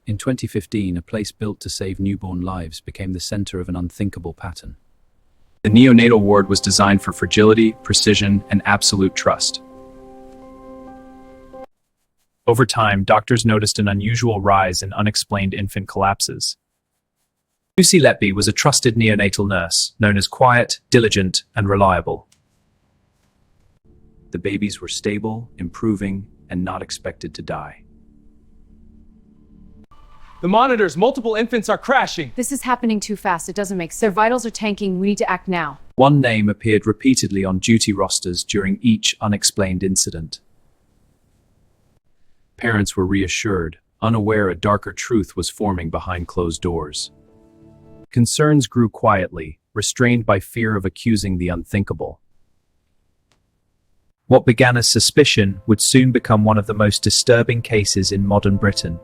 In 2015, a place built to save newborn lives became the center of an unthinkable pattern. The neonatal ward was designed for fragility, precision, and absolute trust. Over time, doctors noticed an unusual rise in unexplained infant collapses. Lucy Letby was a trusted neonatal nurse, known as quiet, diligent, and reliable. The babies were stable, improving, and not expected to die. The monitors, multiple infants are crashing. This is happening too fast. It doesn't make sense. Their vitals are tanking. We need to act now. One name appeared repeatedly on duty rosters during each unexplained incident. Parents were reassured, unaware a darker truth was forming behind closed doors. Concerns grew quietly, restrained by fear of accusing the unthinkable. What began as suspicion would soon become one of the most disturbing cases in modern Britain.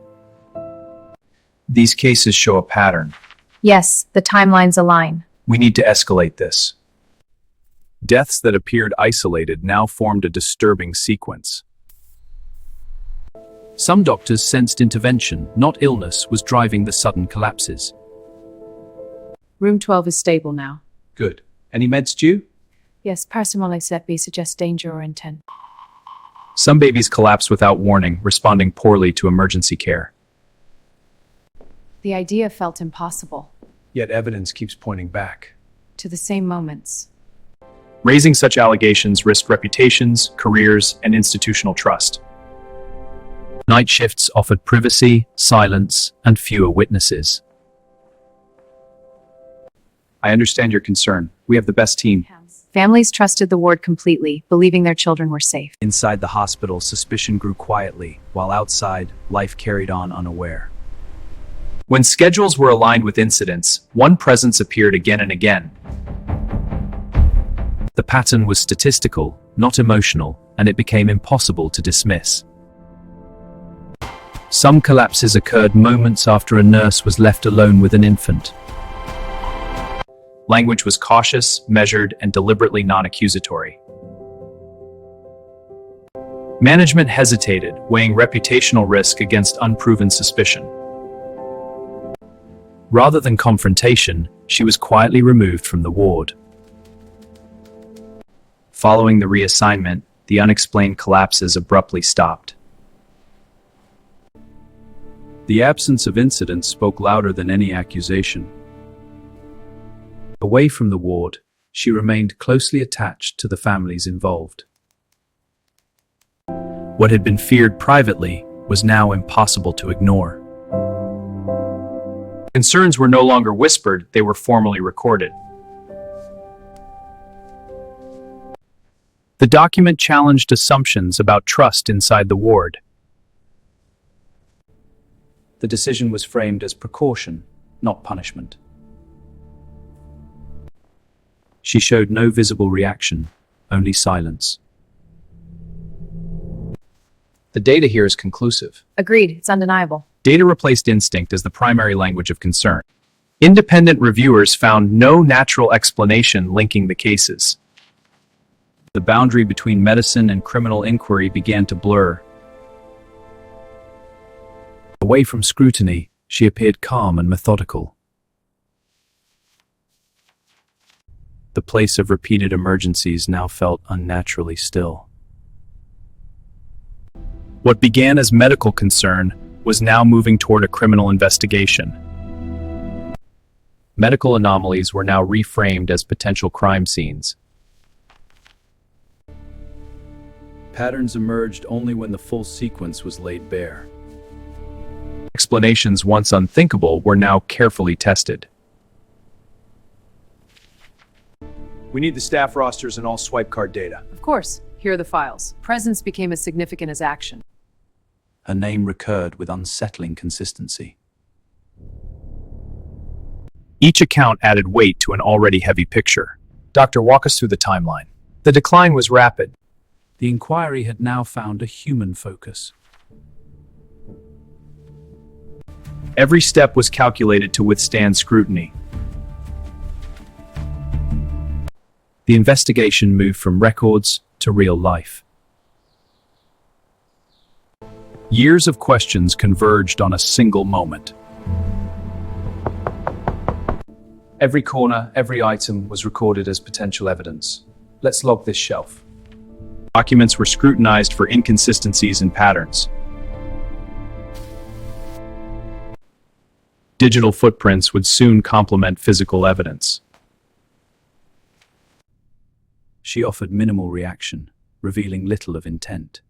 These cases show a pattern. Yes, the timelines align. We need to escalate this. Deaths that appeared isolated now formed a disturbing sequence. Some doctors sensed intervention, not illness, was driving the sudden collapses. Room 12 is stable now. Good. Any meds due? Yes, paracetamol Letby suggests danger or intent. Some babies collapse without warning, responding poorly to emergency care. The idea felt impossible. Yet evidence keeps pointing back. To the same moments. Raising such allegations risked reputations, careers, and institutional trust. Night shifts offered privacy, silence, and fewer witnesses. I understand your concern. We have the best team. Families trusted the ward completely, believing their children were safe. Inside the hospital, suspicion grew quietly, while outside, life carried on unaware. When schedules were aligned with incidents, one presence appeared again and again. The pattern was statistical, not emotional, and it became impossible to dismiss. Some collapses occurred moments after a nurse was left alone with an infant. Language was cautious, measured, and deliberately non-accusatory. Management hesitated, weighing reputational risk against unproven suspicion. Rather than confrontation, she was quietly removed from the ward. Following the reassignment, the unexplained collapses abruptly stopped. The absence of incidents spoke louder than any accusation. Away from the ward, she remained closely attached to the families involved. What had been feared privately was now impossible to ignore. Concerns were no longer whispered, they were formally recorded. The document challenged assumptions about trust inside the ward. The decision was framed as precaution, not punishment. She showed no visible reaction, only silence. The data here is conclusive. Agreed, it's undeniable. Data replaced instinct as the primary language of concern. Independent reviewers found no natural explanation linking the cases. The boundary between medicine and criminal inquiry began to blur. Away from scrutiny, she appeared calm and methodical. The place of repeated emergencies now felt unnaturally still. What began as medical concern was now moving toward a criminal investigation. Medical anomalies were now reframed as potential crime scenes. Patterns emerged only when the full sequence was laid bare. Explanations once unthinkable were now carefully tested. We need the staff rosters and all swipe card data. Of course, here are the files. Presence became as significant as action. Her name recurred with unsettling consistency. Each account added weight to an already heavy picture. Doctor, walk us through the timeline. The decline was rapid. The inquiry had now found a human focus. Every step was calculated to withstand scrutiny. The investigation moved from records to real life. Years of questions converged on a single moment. Every corner, every item was recorded as potential evidence. Let's log this shelf. Documents were scrutinized for inconsistencies and patterns. Digital footprints would soon complement physical evidence. She offered minimal reaction, revealing little of intent.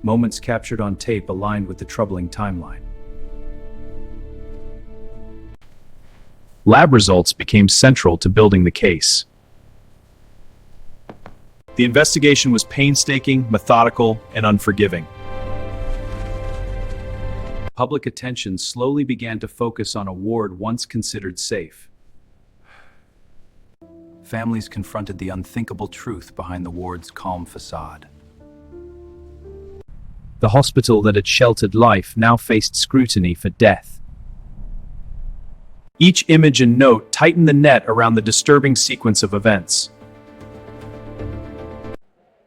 Moments captured on tape aligned with the troubling timeline. Lab results became central to building the case. The investigation was painstaking, methodical, and unforgiving. Public attention slowly began to focus on a ward once considered safe. Families confronted the unthinkable truth behind the ward's calm facade. The hospital that had sheltered life now faced scrutiny for death. Each image and note tightened the net around the disturbing sequence of events.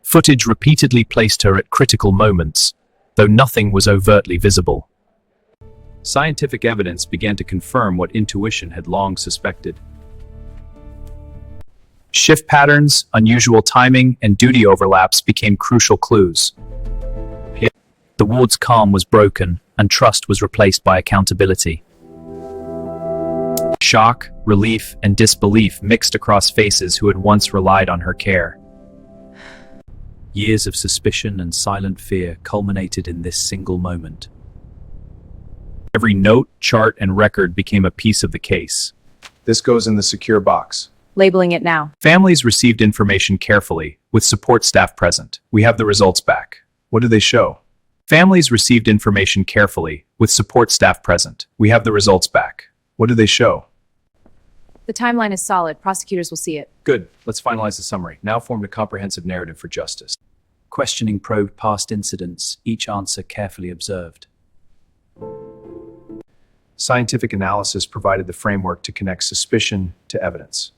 Footage repeatedly placed her at critical moments, though nothing was overtly visible. Scientific evidence began to confirm what intuition had long suspected. Shift patterns, unusual timing, and duty overlaps became crucial clues. The ward's calm was broken, and trust was replaced by accountability. Shock, relief, and disbelief mixed across faces who had once relied on her care. Years of suspicion and silent fear culminated in this single moment. Every note, chart, and record became a piece of the case. This goes in the secure box. Labeling it now. Families received information carefully, with support staff present. We have the results back. What do they show? Families received information carefully, with support staff present. We have the results back. What do they show? The timeline is solid. Prosecutors will see it. Good. Let's finalize the summary. Now form a comprehensive narrative for justice. Questioning probed past incidents, each answer carefully observed. Scientific analysis provided the framework to connect suspicion to evidence.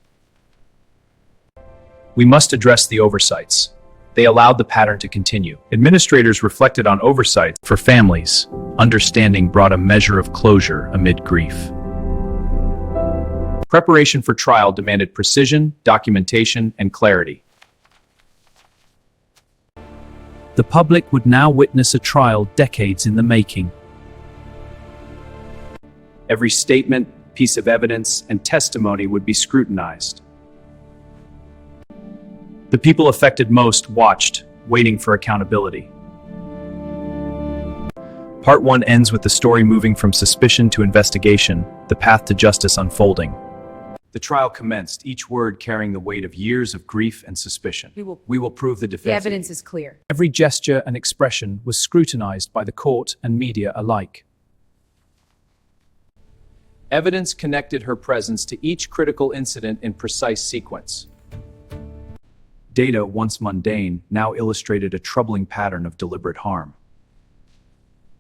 We must address the oversights. They allowed the pattern to continue. Administrators reflected on oversights. For families, understanding brought a measure of closure amid grief. Preparation for trial demanded precision, documentation, and clarity. The public would now witness a trial decades in the making. Every statement, piece of evidence, and testimony would be scrutinized. The people affected most watched, waiting for accountability. Part 1 ends with the story moving from suspicion to investigation, the path to justice unfolding. The trial commenced, each word carrying the weight of years of grief and suspicion. We will prove the defense. The evidence is clear. Every gesture and expression was scrutinized by the court and media alike. Evidence connected her presence to each critical incident in precise sequence. Data, once mundane, now illustrated a troubling pattern of deliberate harm.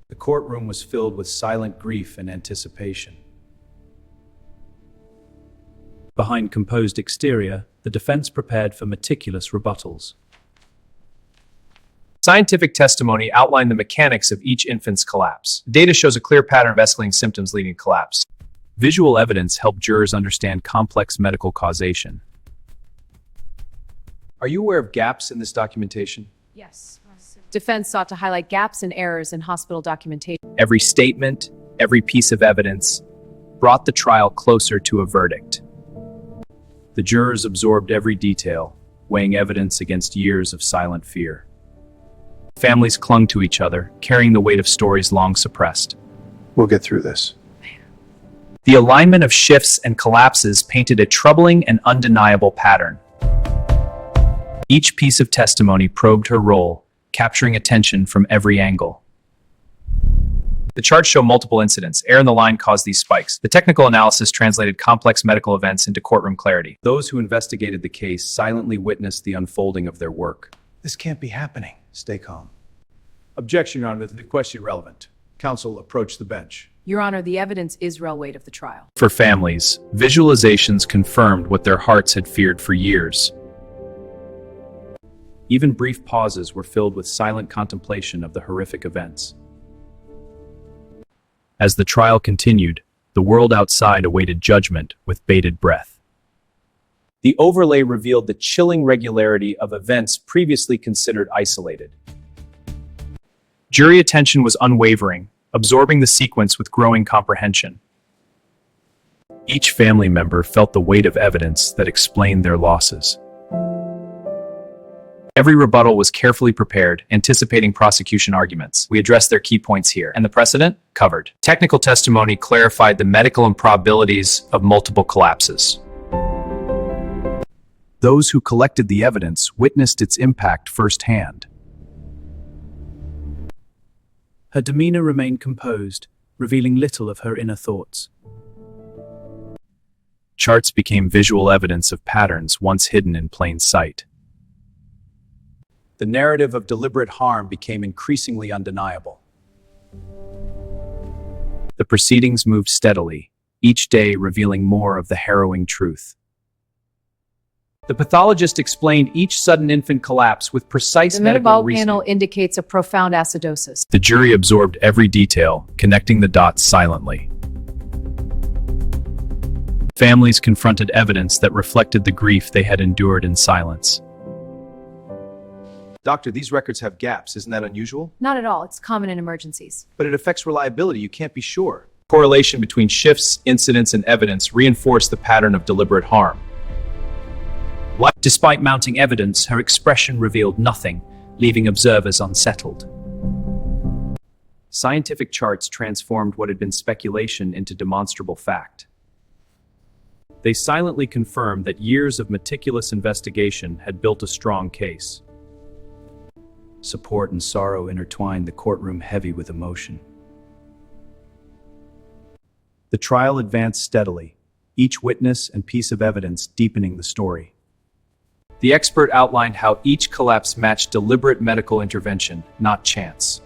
The courtroom was filled with silent grief and anticipation. Behind composed exterior, the defense prepared for meticulous rebuttals. Scientific testimony outlined the mechanics of each infant's collapse. Data shows a clear pattern of escalating symptoms leading to collapse. Visual evidence helped jurors understand complex medical causation. Are you aware of gaps in this documentation? Yes. Defense sought to highlight gaps and errors in hospital documentation. Every statement, every piece of evidence, brought the trial closer to a verdict. The jurors absorbed every detail, weighing evidence against years of silent fear. Families clung to each other, carrying the weight of stories long suppressed. We'll get through this. The alignment of shifts and collapses painted a troubling and undeniable pattern. Each piece of testimony probed her role, capturing attention from every angle. The charts show multiple incidents. Error in the line caused these spikes. The technical analysis translated complex medical events into courtroom clarity. Those who investigated the case silently witnessed the unfolding of their work. This can't be happening. Stay calm. Objection, Your Honor. The question irrelevant. Counsel, approach the bench. Your Honor, the evidence is real weight of the trial. For families, visualizations confirmed what their hearts had feared for years. Even brief pauses were filled with silent contemplation of the horrific events. As the trial continued, the world outside awaited judgment with bated breath. The overlay revealed the chilling regularity of events previously considered isolated. Jury attention was unwavering, absorbing the sequence with growing comprehension. Each family member felt the weight of evidence that explained their losses. Every rebuttal was carefully prepared, anticipating prosecution arguments. We addressed their key points here, and the precedent covered. Technical testimony clarified the medical improbabilities of multiple collapses. Those who collected the evidence witnessed its impact firsthand. Her demeanor remained composed, revealing little of her inner thoughts. Charts became visual evidence of patterns once hidden in plain sight. The narrative of deliberate harm became increasingly undeniable. The proceedings moved steadily, each day revealing more of the harrowing truth. The pathologist explained each sudden infant collapse with precise The medical metabolic reasoning. panel indicates a profound acidosis. The jury absorbed every detail, connecting the dots silently. Families confronted evidence that reflected the grief they had endured in silence. Doctor, these records have gaps. Isn't that unusual? Not at all. It's common in emergencies. But it affects reliability. You can't be sure. Correlation between shifts, incidents, and evidence reinforced the pattern of deliberate harm. Despite mounting evidence, her expression revealed nothing, leaving observers unsettled. Scientific charts transformed what had been speculation into demonstrable fact. They silently confirmed that years of meticulous investigation had built a strong case. Support and sorrow intertwined the courtroom heavy with emotion. The trial advanced steadily, each witness and piece of evidence deepening the story. The expert outlined how each collapse matched deliberate medical intervention, not chance.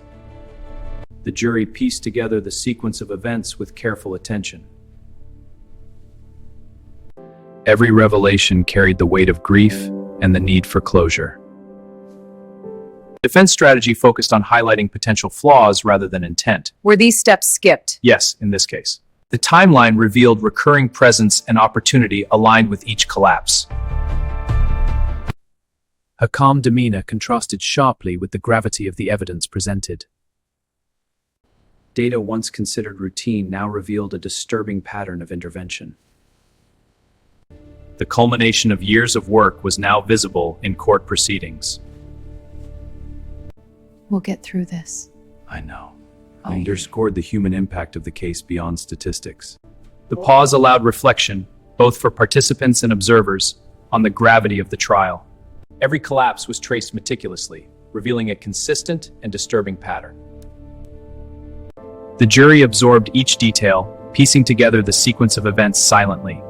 The jury pieced together the sequence of events with careful attention. Every revelation carried the weight of grief and the need for closure. Defense strategy focused on highlighting potential flaws rather than intent. Were these steps skipped? Yes, in this case. The timeline revealed recurring presence and opportunity aligned with each collapse. Her calm demeanor contrasted sharply with the gravity of the evidence presented. Data once considered routine now revealed a disturbing pattern of intervention. The culmination of years of work was now visible in court proceedings. We'll get through this. I know. I underscored the human impact of the case beyond statistics. The pause allowed reflection, both for participants and observers, on the gravity of the trial. Every collapse was traced meticulously, revealing a consistent and disturbing pattern. The jury absorbed each detail, piecing together the sequence of events silently.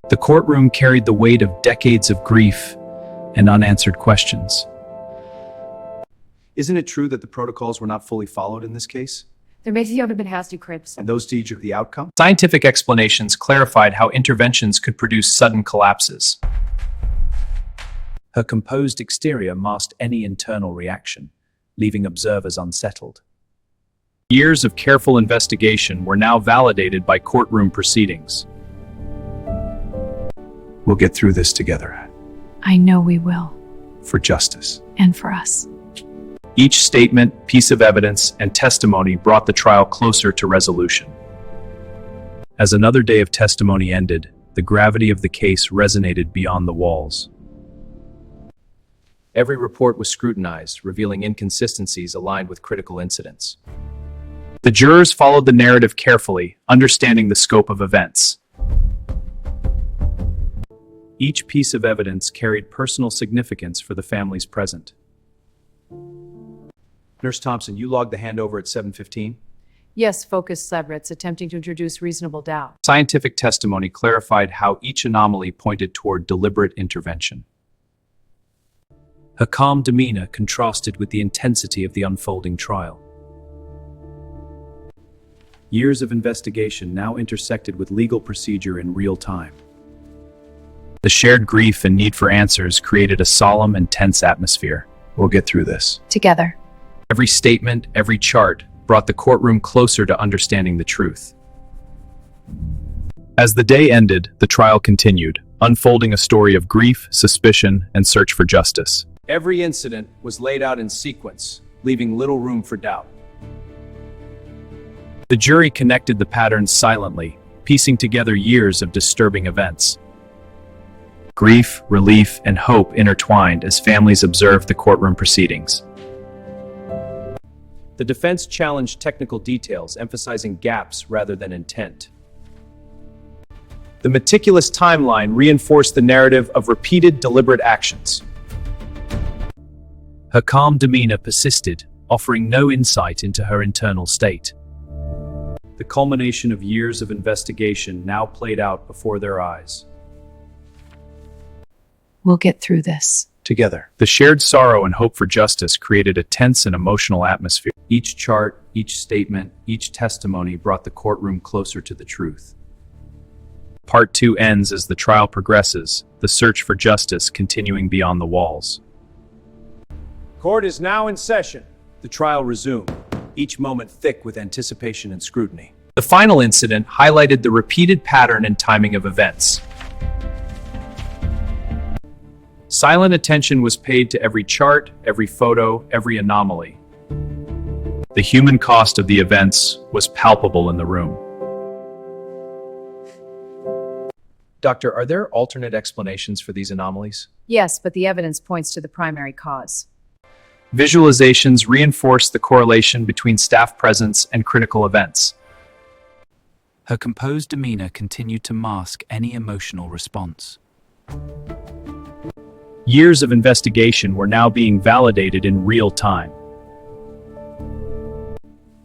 The courtroom carried the weight of decades of grief and unanswered questions. Isn't it true that the protocols were not fully followed in this case? There may have been hasty cribs. And those stage of the outcome? Scientific explanations clarified how interventions could produce sudden collapses. Her composed exterior masked any internal reaction, leaving observers unsettled. Years of careful investigation were now validated by courtroom proceedings. We'll get through this together. I know we will. For justice. And for us. Each statement, piece of evidence, and testimony brought the trial closer to resolution. As another day of testimony ended, the gravity of the case resonated beyond the walls. Every report was scrutinized, revealing inconsistencies aligned with critical incidents. The jurors followed the narrative carefully, understanding the scope of events. Each piece of evidence carried personal significance for the families present. Nurse Thompson, you logged the handover at 7:15? Yes, focused Severets attempting to introduce reasonable doubt. Scientific testimony clarified how each anomaly pointed toward deliberate intervention. Her calm demeanor contrasted with the intensity of the unfolding trial. Years of investigation now intersected with legal procedure in real time. The shared grief and need for answers created a solemn and tense atmosphere. We'll get through this. Together. Every statement, every chart, brought the courtroom closer to understanding the truth. As the day ended, the trial continued, unfolding a story of grief, suspicion, and search for justice. Every incident was laid out in sequence, leaving little room for doubt. The jury connected the patterns silently, piecing together years of disturbing events. Grief, relief, and hope intertwined as families observed the courtroom proceedings. The defense challenged technical details, emphasizing gaps rather than intent. The meticulous timeline reinforced the narrative of repeated, deliberate actions. Her calm demeanor persisted, offering no insight into her internal state. The culmination of years of investigation now played out before their eyes. We'll get through this. Together. The shared sorrow and hope for justice created a tense and emotional atmosphere. Each chart, each statement, each testimony brought the courtroom closer to the truth. Part 2 ends as the trial progresses, the search for justice continuing beyond the walls. Court is now in session. The trial resumed, each moment thick with anticipation and scrutiny. The final incident highlighted the repeated pattern and timing of events. Silent attention was paid to every chart, every photo, every anomaly. The human cost of the events was palpable in the room. Doctor, are there alternate explanations for these anomalies? Yes, but the evidence points to the primary cause. Visualizations reinforced the correlation between staff presence and critical events. Her composed demeanor continued to mask any emotional response. Years of investigation were now being validated in real time.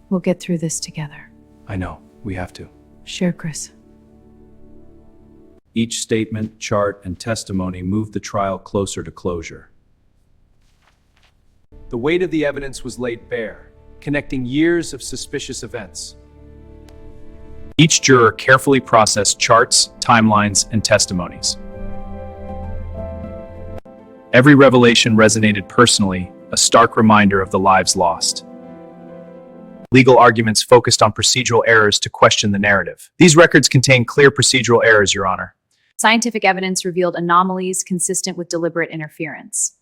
We'll get through this together. I know. We have to. Sure, Chris. Each statement, chart, and testimony moved the trial closer to closure. The weight of the evidence was laid bare, connecting years of suspicious events. Each juror carefully processed charts, timelines, and testimonies. Every revelation resonated personally, a stark reminder of the lives lost. Legal arguments focused on procedural errors to question the narrative. These records contain clear procedural errors, Your Honor. Scientific evidence revealed anomalies consistent with deliberate interference.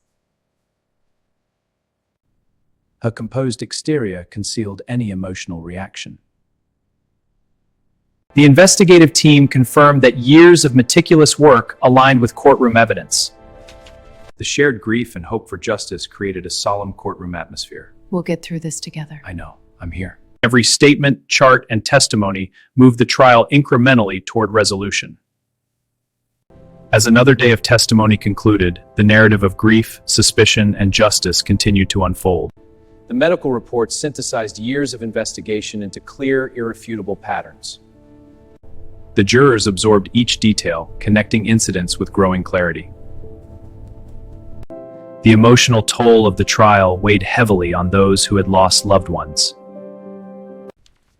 Her composed exterior concealed any emotional reaction. The investigative team confirmed that years of meticulous work aligned with courtroom evidence. The shared grief and hope for justice created a solemn courtroom atmosphere. We'll get through this together. I know. I'm here. Every statement, chart, and testimony moved the trial incrementally toward resolution. As another day of testimony concluded, the narrative of grief, suspicion, and justice continued to unfold. The medical reports synthesized years of investigation into clear, irrefutable patterns. The jurors absorbed each detail, connecting incidents with growing clarity. The emotional toll of the trial weighed heavily on those who had lost loved ones.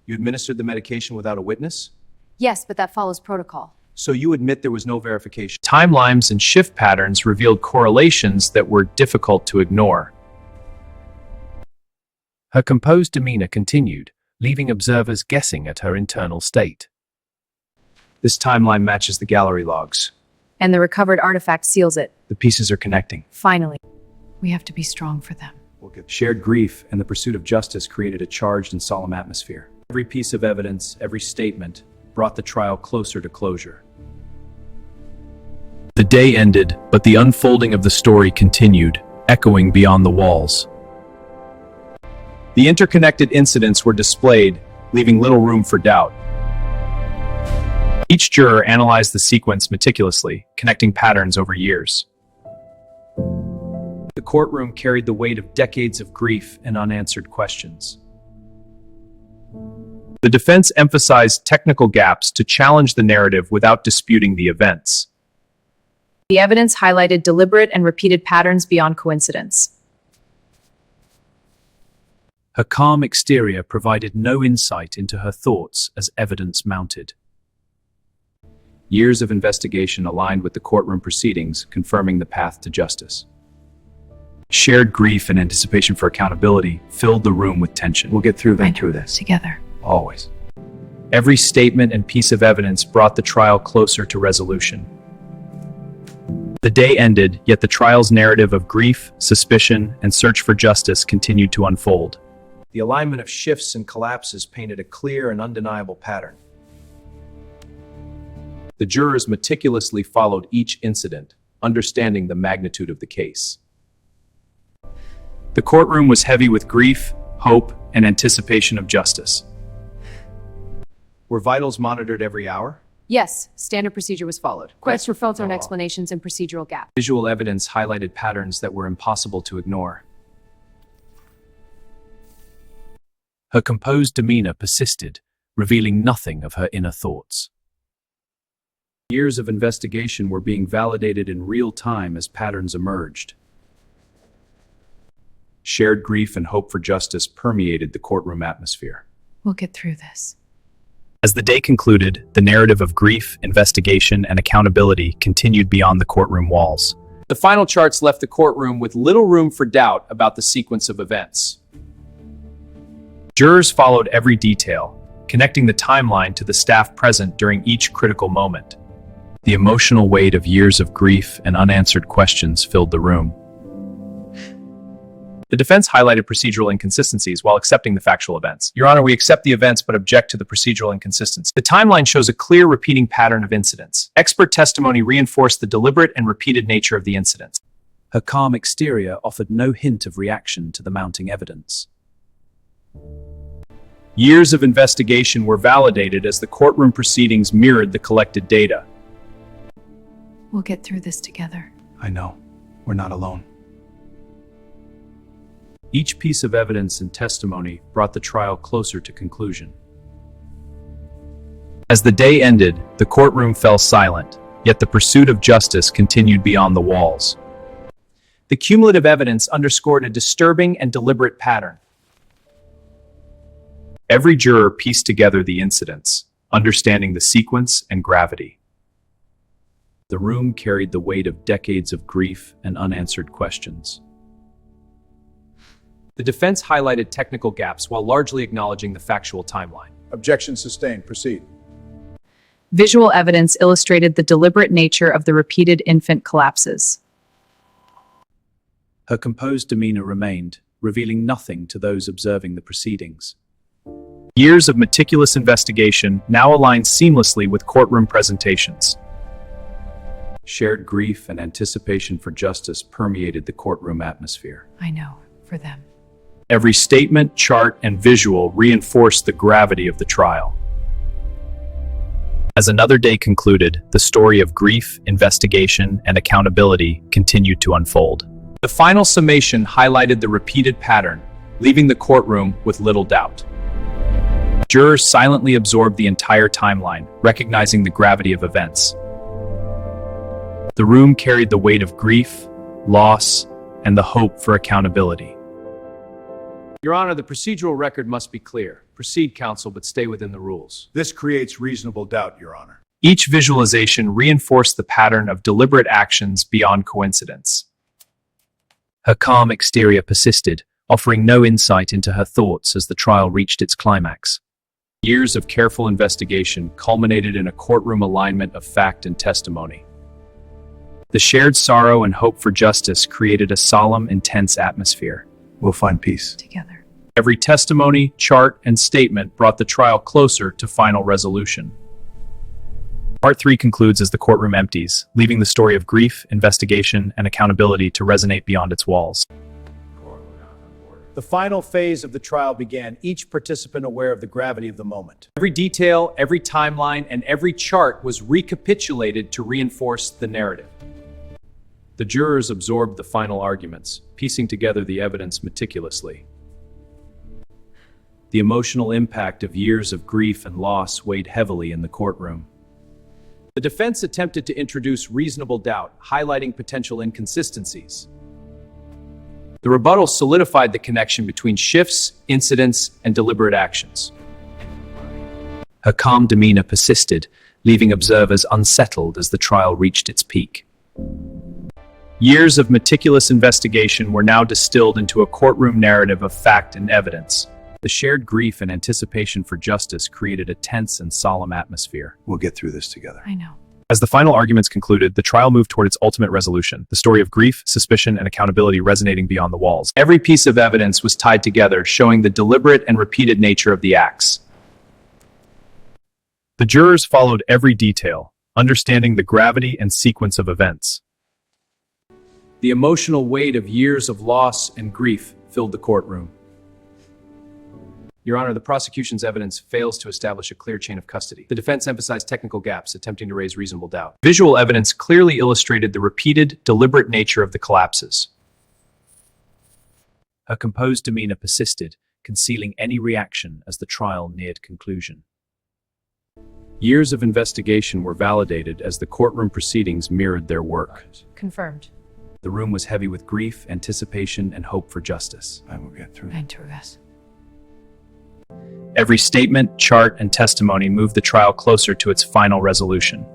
You administered the medication without a witness? Yes, but that follows protocol. So you admit there was no verification? Timelines and shift patterns revealed correlations that were difficult to ignore. Her composed demeanor continued, leaving observers guessing at her internal state. This timeline matches the gallery logs. And the recovered artifact seals it. The pieces are connecting. Finally. We have to be strong for them. Shared grief and the pursuit of justice created a charged and solemn atmosphere. Every piece of evidence, every statement, brought the trial closer to closure. The day ended, but the unfolding of the story continued, echoing beyond the walls. The interconnected incidents were displayed, leaving little room for doubt. Each juror analyzed the sequence meticulously, connecting patterns over years. The courtroom carried the weight of decades of grief and unanswered questions. The defense emphasized technical gaps to challenge the narrative without disputing the events. The evidence highlighted deliberate and repeated patterns beyond coincidence. Her calm exterior provided no insight into her thoughts as evidence mounted. Years of investigation aligned with the courtroom proceedings, confirming the path to justice. Shared grief and anticipation for accountability filled the room with tension. We'll get through this. Together. Always. Every statement and piece of evidence brought the trial closer to resolution. The day ended, yet the trial's narrative of grief, suspicion, and search for justice continued to unfold. The alignment of shifts and collapses painted a clear and undeniable pattern. The jurors meticulously followed each incident, understanding the magnitude of the case. The courtroom was heavy with grief, hope, and anticipation of justice. Were vitals monitored every hour? Yes, standard procedure was followed. Requests were filtered on explanations and procedural gaps. Visual evidence highlighted patterns that were impossible to ignore. Her composed demeanor persisted, revealing nothing of her inner thoughts. Years of investigation were being validated in real time as patterns emerged. Shared grief and hope for justice permeated the courtroom atmosphere. We'll get through this. As the day concluded, the narrative of grief, investigation, and accountability continued beyond the courtroom walls. The final charts left the courtroom with little room for doubt about the sequence of events. Jurors followed every detail, connecting the timeline to the staff present during each critical moment. The emotional weight of years of grief and unanswered questions filled the room. The defense highlighted procedural inconsistencies while accepting the factual events. Your Honor, we accept the events but object to the procedural inconsistencies. The timeline shows a clear repeating pattern of incidents. Expert testimony reinforced the deliberate and repeated nature of the incidents. Her calm exterior offered no hint of reaction to the mounting evidence. Years of investigation were validated as the courtroom proceedings mirrored the collected data. We'll get through this together. I know. We're not alone. Each piece of evidence and testimony brought the trial closer to conclusion. As the day ended, the courtroom fell silent, yet the pursuit of justice continued beyond the walls. The cumulative evidence underscored a disturbing and deliberate pattern. Every juror pieced together the incidents, understanding the sequence and gravity. The room carried the weight of decades of grief and unanswered questions. The defense highlighted technical gaps while largely acknowledging the factual timeline. Objection sustained. Proceed. Visual evidence illustrated the deliberate nature of the repeated infant collapses. Her composed demeanor remained, revealing nothing to those observing the proceedings. Years of meticulous investigation now aligned seamlessly with courtroom presentations. Shared grief and anticipation for justice permeated the courtroom atmosphere. I know, for them. Every statement, chart, and visual reinforced the gravity of the trial. As another day concluded, the story of grief, investigation, and accountability continued to unfold. The final summation highlighted the repeated pattern, leaving the courtroom with little doubt. Jurors silently absorbed the entire timeline, recognizing the gravity of events. The room carried the weight of grief, loss, and the hope for accountability. Your Honor, the procedural record must be clear. Proceed, counsel, but stay within the rules. This creates reasonable doubt, Your Honor. Each visualization reinforced the pattern of deliberate actions beyond coincidence. Her calm exterior persisted, offering no insight into her thoughts as the trial reached its climax. Years of careful investigation culminated in a courtroom alignment of fact and testimony. The shared sorrow and hope for justice created a solemn, intense atmosphere. We'll find peace. Together. Every testimony, chart, and statement brought the trial closer to final resolution. Part 3 concludes as the courtroom empties, leaving the story of grief, investigation, and accountability to resonate beyond its walls. The final phase of the trial began, each participant aware of the gravity of the moment. Every detail, every timeline, and every chart was recapitulated to reinforce the narrative. The jurors absorbed the final arguments, piecing together the evidence meticulously. The emotional impact of years of grief and loss weighed heavily in the courtroom. The defense attempted to introduce reasonable doubt, highlighting potential inconsistencies. The rebuttal solidified the connection between shifts, incidents, and deliberate actions. Her calm demeanor persisted, leaving observers unsettled as the trial reached its peak. Years of meticulous investigation were now distilled into a courtroom narrative of fact and evidence. The shared grief and anticipation for justice created a tense and solemn atmosphere. We'll get through this together. I know. As the final arguments concluded, the trial moved toward its ultimate resolution, the story of grief, suspicion, and accountability resonating beyond the walls. Every piece of evidence was tied together, showing the deliberate and repeated nature of the acts. The jurors followed every detail, understanding the gravity and sequence of events. The emotional weight of years of loss and grief filled the courtroom. Your Honor, the prosecution's evidence fails to establish a clear chain of custody. The defense emphasized technical gaps, attempting to raise reasonable doubt. Visual evidence clearly illustrated the repeated, deliberate nature of the collapses. Her composed demeanor persisted, concealing any reaction as the trial neared conclusion. Years of investigation were validated as the courtroom proceedings mirrored their work. Confirmed. The room was heavy with grief, anticipation, and hope for justice. I will get through. Every statement, chart, and testimony moved the trial closer to its final resolution.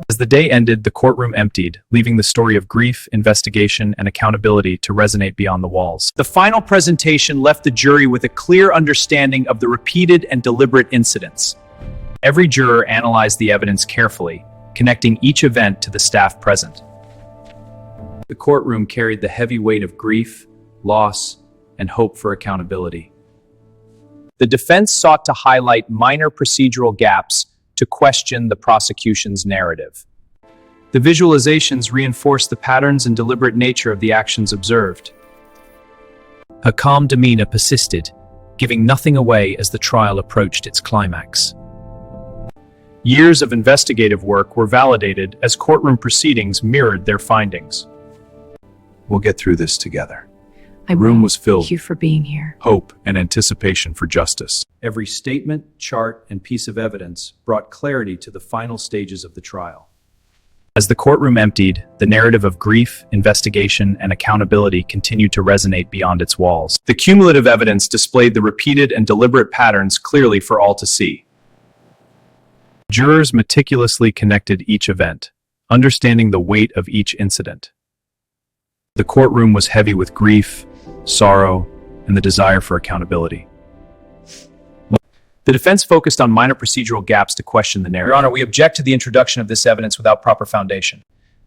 As the day ended, the courtroom emptied, leaving the story of grief, investigation, and accountability to resonate beyond the walls. The final presentation left the jury with a clear understanding of the repeated and deliberate incidents. Every juror analyzed the evidence carefully, connecting each event to the staff present. The courtroom carried the heavy weight of grief, loss, and hope for accountability. The defense sought to highlight minor procedural gaps to question the prosecution's narrative. The visualizations reinforced the patterns and deliberate nature of the actions observed. Her calm demeanor persisted, giving nothing away as the trial approached its climax. Years of investigative work were validated as courtroom proceedings mirrored their findings. We'll get through this together. The room was filled. Thank you for being here. Hope and anticipation for justice. Every statement, chart, and piece of evidence brought clarity to the final stages of the trial. As the courtroom emptied, the narrative of grief, investigation, and accountability continued to resonate beyond its walls. The cumulative evidence displayed the repeated and deliberate patterns clearly for all to see. Jurors meticulously connected each event, understanding the weight of each incident. The courtroom was heavy with grief, sorrow, and the desire for accountability. The defense focused on minor procedural gaps to question the narrative. Your Honor, we object to the introduction of this evidence without proper foundation.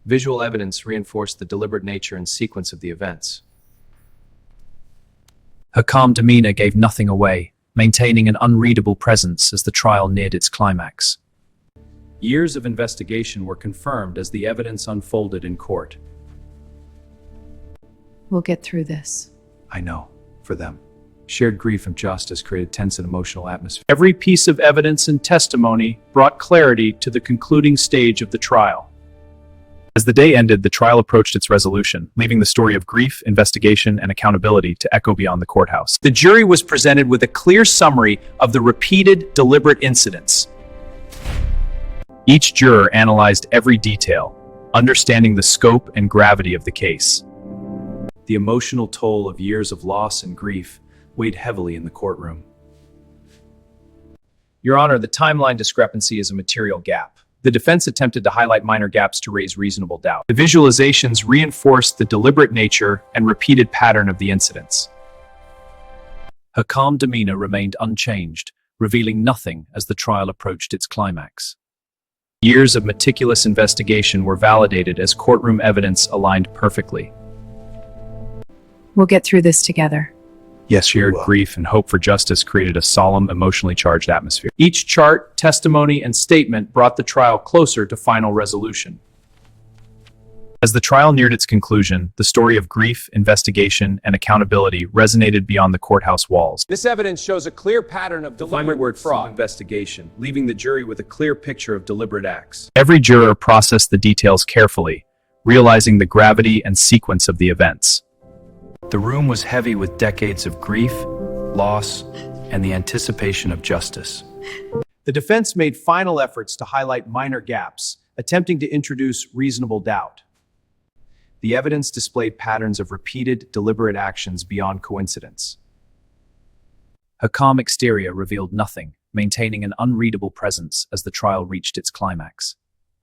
Visual evidence reinforced the deliberate nature and sequence of the events. Her calm demeanor gave nothing away, maintaining an unreadable presence as the trial neared its climax. Years of investigation were confirmed as the evidence unfolded in court. We'll get through this. I know, for them. Shared grief and justice created tense and emotional atmosphere. Every piece of evidence and testimony brought clarity to the concluding stage of the trial. As the day ended, the trial approached its resolution, leaving the story of grief, investigation, and accountability to echo beyond the courthouse. The jury was presented with a clear summary of the repeated, deliberate incidents. Each juror analyzed every detail, understanding the scope and gravity of the case. The emotional toll of years of loss and grief weighed heavily in the courtroom. Your Honor, the timeline discrepancy is a material gap. The defense attempted to highlight minor gaps to raise reasonable doubt. The visualizations reinforced the deliberate nature and repeated pattern of the incidents. Her calm demeanor remained unchanged, revealing nothing as the trial approached its climax. Years of meticulous investigation were validated as courtroom evidence aligned perfectly. We'll get through this together. Yes, Shared you will. grief and hope for justice created a solemn, emotionally charged atmosphere. Each chart, testimony, and statement brought the trial closer to final resolution. As the trial neared its conclusion, the story of grief, investigation, and accountability resonated beyond the courthouse walls. This evidence shows a clear pattern of deliberate word fraud. investigation, leaving the jury with a clear picture of deliberate acts. Every juror processed the details carefully, realizing the gravity and sequence of the events. The room was heavy with decades of grief, loss, and the anticipation of justice. The defense made final efforts to highlight minor gaps, attempting to introduce reasonable doubt. The evidence displayed patterns of repeated, deliberate actions beyond coincidence. Her calm exterior revealed nothing, maintaining an unreadable presence as the trial reached its climax.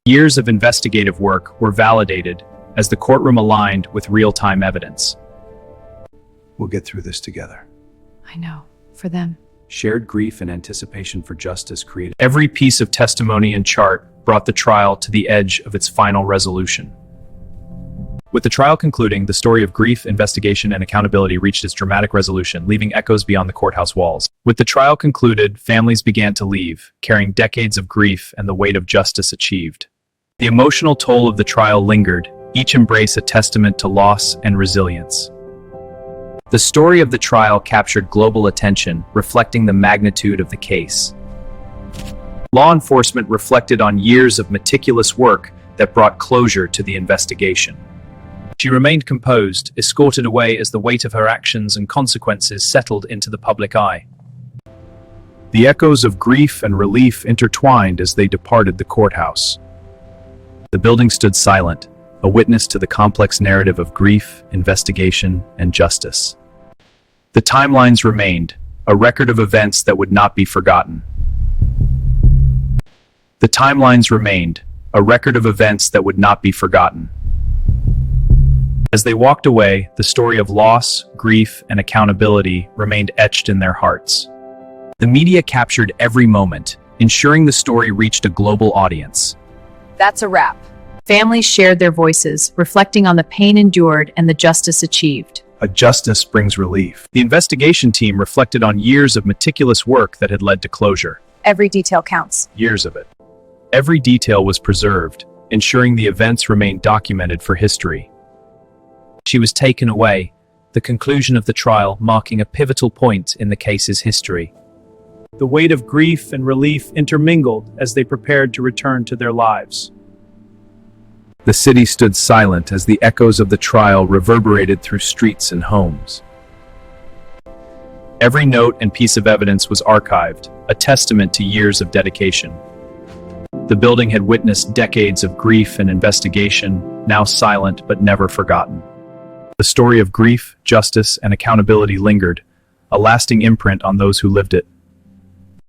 Years of investigative work were validated as the courtroom aligned with real-time evidence. We'll get through this together. I know. For them. Shared grief and anticipation for justice created. Every piece of testimony and chart brought the trial to the edge of its final resolution. With the trial concluding, the story of grief, investigation, and accountability reached its dramatic resolution, leaving echoes beyond the courthouse walls. With the trial concluded, families began to leave, carrying decades of grief and the weight of justice achieved. The emotional toll of the trial lingered, each embrace a testament to loss and resilience. The story of the trial captured global attention, reflecting the magnitude of the case. Law enforcement reflected on years of meticulous work that brought closure to the investigation. She remained composed, escorted away as the weight of her actions and consequences settled into the public eye. The echoes of grief and relief intertwined as they departed the courthouse. The building stood silent, a witness to the complex narrative of grief, investigation, and justice. The timelines remained, a record of events that would not be forgotten. The timelines remained, a record of events that would not be forgotten. As they walked away, the story of loss, grief, and accountability remained etched in their hearts. The media captured every moment, ensuring the story reached a global audience. That's a wrap. Families shared their voices, reflecting on the pain endured and the justice achieved. A justice brings relief. The investigation team reflected on years of meticulous work that had led to closure. Every detail counts. Years of it. Every detail was preserved, ensuring the events remained documented for history. She was taken away, the conclusion of the trial marking a pivotal point in the case's history. The weight of grief and relief intermingled as they prepared to return to their lives. The city stood silent as the echoes of the trial reverberated through streets and homes. Every note and piece of evidence was archived, a testament to years of dedication. The building had witnessed decades of grief and investigation, now silent but never forgotten. The story of grief, justice, and accountability lingered, a lasting imprint on those who lived it.